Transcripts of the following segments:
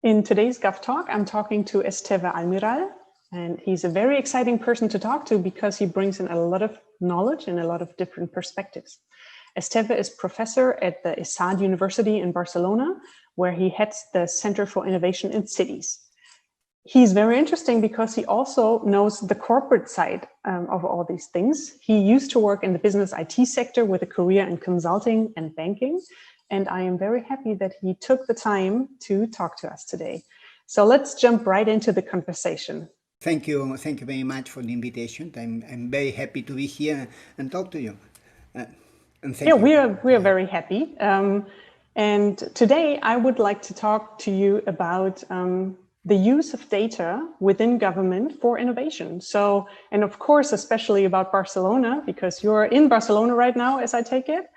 In today's GovTalk, I'm talking to Esteve Almirall, and he's a very exciting person to talk to because he brings in a lot of knowledge and a lot of different perspectives. Esteve is professor at the ESAD University in Barcelona, where he heads the Center for Innovation in Cities. He's very interesting because he also knows the corporate side of all these things. He used to work in the business IT sector with a career in consulting and banking. And I am very happy that he took the time to talk to us today. So let's jump right into the conversation. Thank you very much for the invitation. I'm very happy to be here and talk to you. And thank you. We are very happy. And today I would like to talk to you about the use of data within government for innovation. So, and of course, especially about Barcelona, because you're in Barcelona right now, as I take it.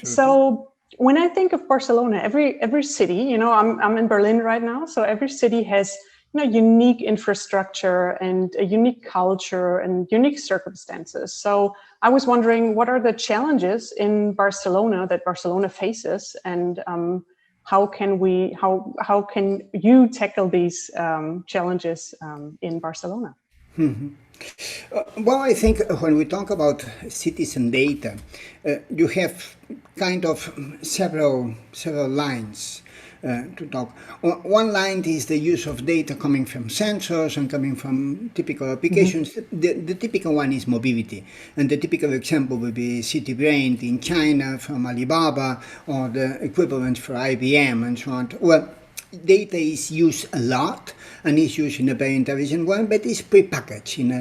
So when I think of Barcelona, every city, I'm in Berlin right now. So every city has, unique infrastructure and a unique culture and unique circumstances. So I was wondering, what are the challenges in Barcelona that Barcelona faces, and how can you tackle these challenges in Barcelona? Well, I think when we talk about citizen data, you have kind of several lines to talk. One line is the use of data coming from sensors and coming from typical applications. The typical one is mobility, and the typical example would be City Brain in China from Alibaba, or the equivalent for IBM and so on. Well, data is used a lot and is used in a very intelligent way, but it's prepackaged in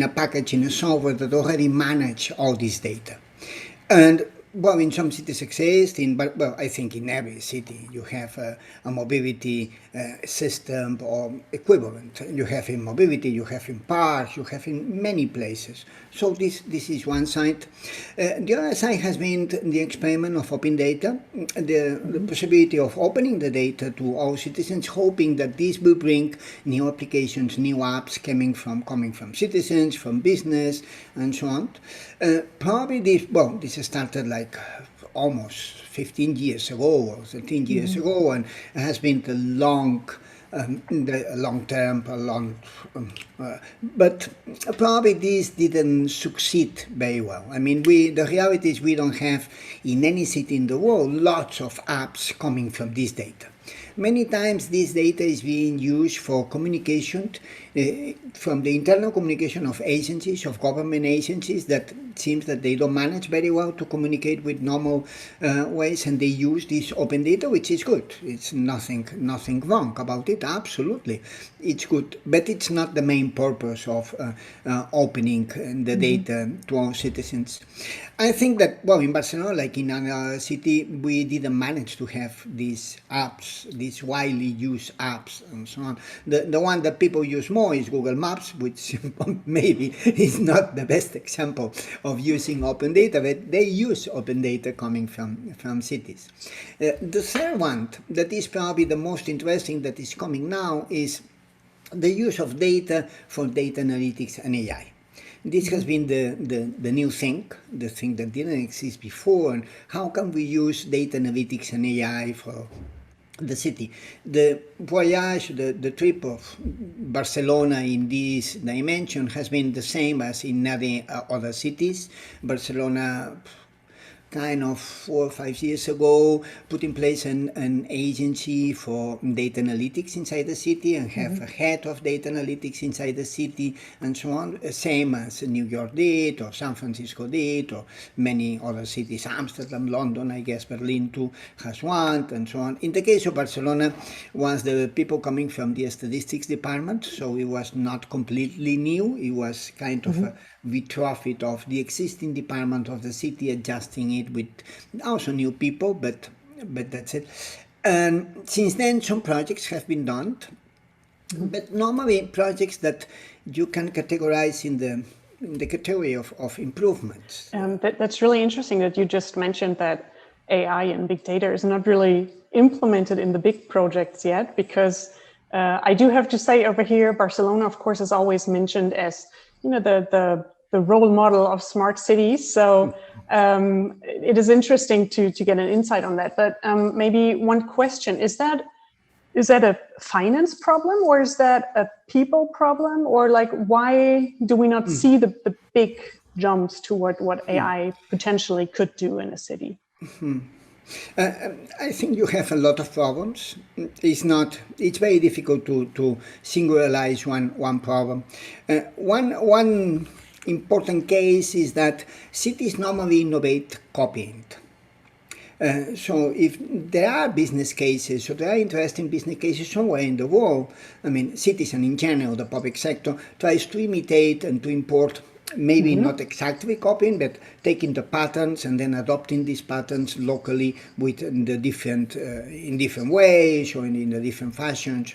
a package in a software that already manage all this data. And well, in some cities exist, but I think in every city you have a mobility system or equivalent. You have in mobility, you have in parks, you have in many places. So this is one side. The other side has been the experiment of open data, the possibility of opening the data to all citizens, hoping that this will bring new applications, new apps coming from citizens, from business, and so on. Probably this started like almost 15 years ago or 13 years ago, and it has been the long term, but probably this didn't succeed very well. I mean, the reality is we don't have in any city in the world lots of apps coming from this data. Many times this data is being used for communication, from the internal communication of agencies, of government agencies, that seems that they don't manage very well to communicate with normal ways, and they use this open data, which is good. It's nothing wrong about it, absolutely. It's good, but it's not the main purpose of opening the data to all citizens. I think that, in Barcelona, like in another city, we didn't manage to have these apps, these widely used apps and so on. The one that people use more is Google Maps, which maybe is not the best example of using open data, but they use open data coming from cities. The third one, that is probably the most interesting that is coming now, is the use of data for data analytics and AI. This has been the new thing, the thing that didn't exist before, and how can we use data analytics and AI for the city? The voyage, the trip of Barcelona in this dimension has been the same as in other cities. Barcelona, kind of 4 or 5 years ago, put in place an agency for data analytics inside the city, and have a head of data analytics inside the city, and so on, same as New York did, or San Francisco did, or many other cities, Amsterdam, London, I guess Berlin too has one, and so on. In the case of Barcelona, was the people coming from the statistics department, so it was not completely new. It was kind of a retrofit of the existing department of the city, adjusting it with also new people, but that's it. And since then, some projects have been done, but normally projects that you can categorize in the category of improvements. That's really interesting that you just mentioned that AI and big data is not really implemented in the big projects yet, because I do have to say over here, Barcelona, of course, is always mentioned as the the role model of smart cities. So it is interesting to get an insight on that. But maybe one question, is that a finance problem, or is that a people problem, or like why do we not see the big jumps toward what AI potentially could do in a city? I think you have a lot of problems. It's very difficult to singularize one problem. One important case is that cities normally innovate copying. So if there are business cases, or there are interesting business cases somewhere in the world, I mean, cities and in general, the public sector tries to imitate and to import, maybe not exactly copying, but taking the patterns and then adopting these patterns locally with the different, in different ways or in the different fashions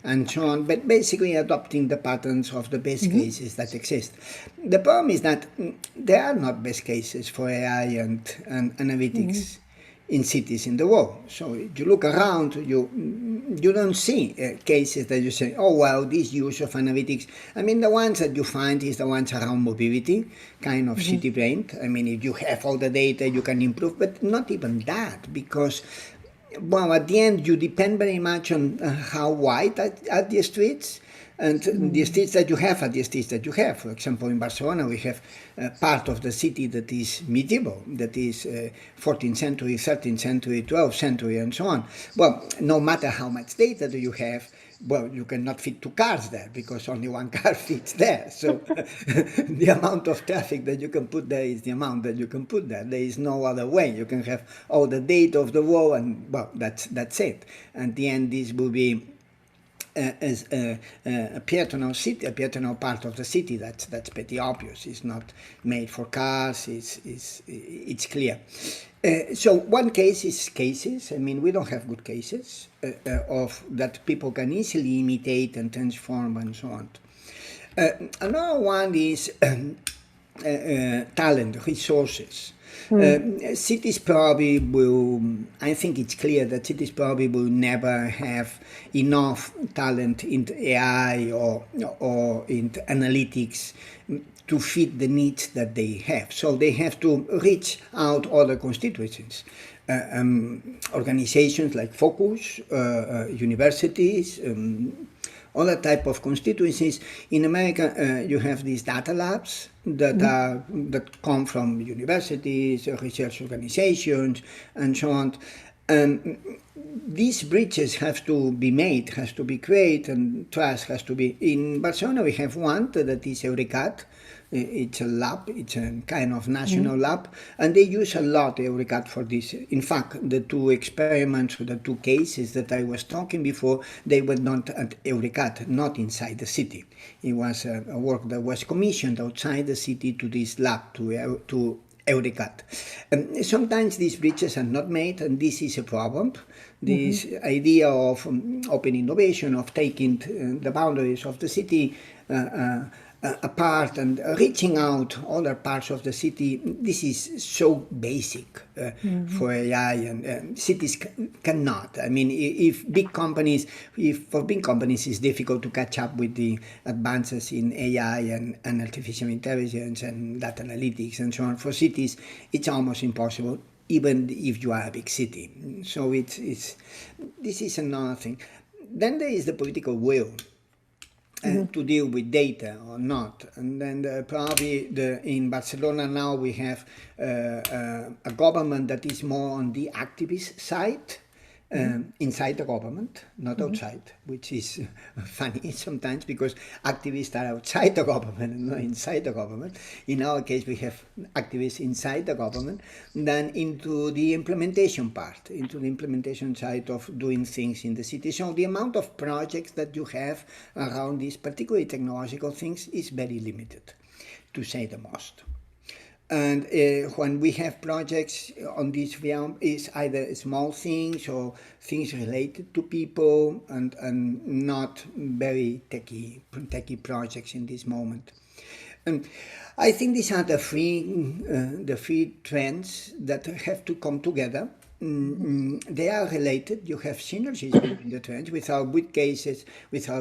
and so on, but basically adopting the patterns of the best cases that exist. The problem is that there are not best cases for AI and analytics in cities in the world. So if you look around, you don't see cases that you say, oh, well, this use of analytics. I mean, the ones that you find is the ones around mobility, kind of city brain. I mean, if you have all the data, you can improve, but not even that, because, well, at the end, you depend very much on how wide are the streets. And the streets that you have are the streets that you have. For example, in Barcelona, we have part of the city that is medieval, that is 14th century, 13th century, 12th century, and so on. Well, no matter how much data do you have, well, you cannot fit 2 cars there because only 1 car fits there. So the amount of traffic that you can put there is the amount that you can put there. There is no other way. You can have all the data of the world, and, well, that's it. At the end, this will be as a Pietronal city, a Pietronal part of the city. That's pretty obvious. It's not made for cars. It's clear. So one case is cases. I mean, we don't have good cases of that people can easily imitate and transform and so on. Another one is talent, resources. Cities probably will, I think it's clear that cities probably will never have enough talent in AI or in analytics to fit the needs that they have. So they have to reach out other constituencies. Organizations like Focus, universities, other type of constituencies. In America, you have these data labs that come from universities, research organizations, and so on. These bridges have to be made, has to be created, and trust has to be. In Barcelona, we have one that is Eurecat. It's a lab, it's a kind of national lab, and they use a lot Eurecat for this. In fact, the 2 experiments, the 2 cases that I was talking before, they were not at Eurecat, not inside the city. It was a work that was commissioned outside the city to this lab, to Eurecat. Sometimes these bridges are not made, and this is a problem. This idea of open innovation, of taking the boundaries of the city apart and reaching out other parts of the city, this is so basic for AI, and cities cannot. I mean, if for big companies it's difficult to catch up with the advances in AI and artificial intelligence and data analytics and so on, for cities it's almost impossible, even if you are a big city. So this is another thing. Then there is the political will to deal with data or not. And then probably in Barcelona now we have a government that is more on the activist side, inside the government, not outside, which is funny sometimes because activists are outside the government and not inside the government. In our case, we have activists inside the government, then into the implementation part, into the implementation side of doing things in the city. So the amount of projects that you have around these particularly technological things is very limited, to say the most. And when we have projects on this realm, it's either small things or things related to people and not very techy projects in this moment. I think these are the three trends that have to come together. They are related. You have synergies between the trends. Without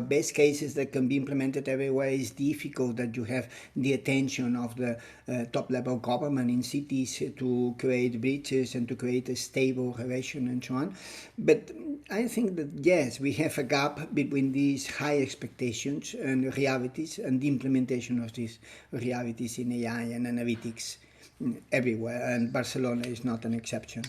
best cases that can be implemented everywhere, it's difficult that you have the attention of the top level government in cities to create bridges and to create a stable relation and so on. But I think that yes, we have a gap between these high expectations and realities and the implementation of these realities in AI and analytics everywhere, and Barcelona is not an exception.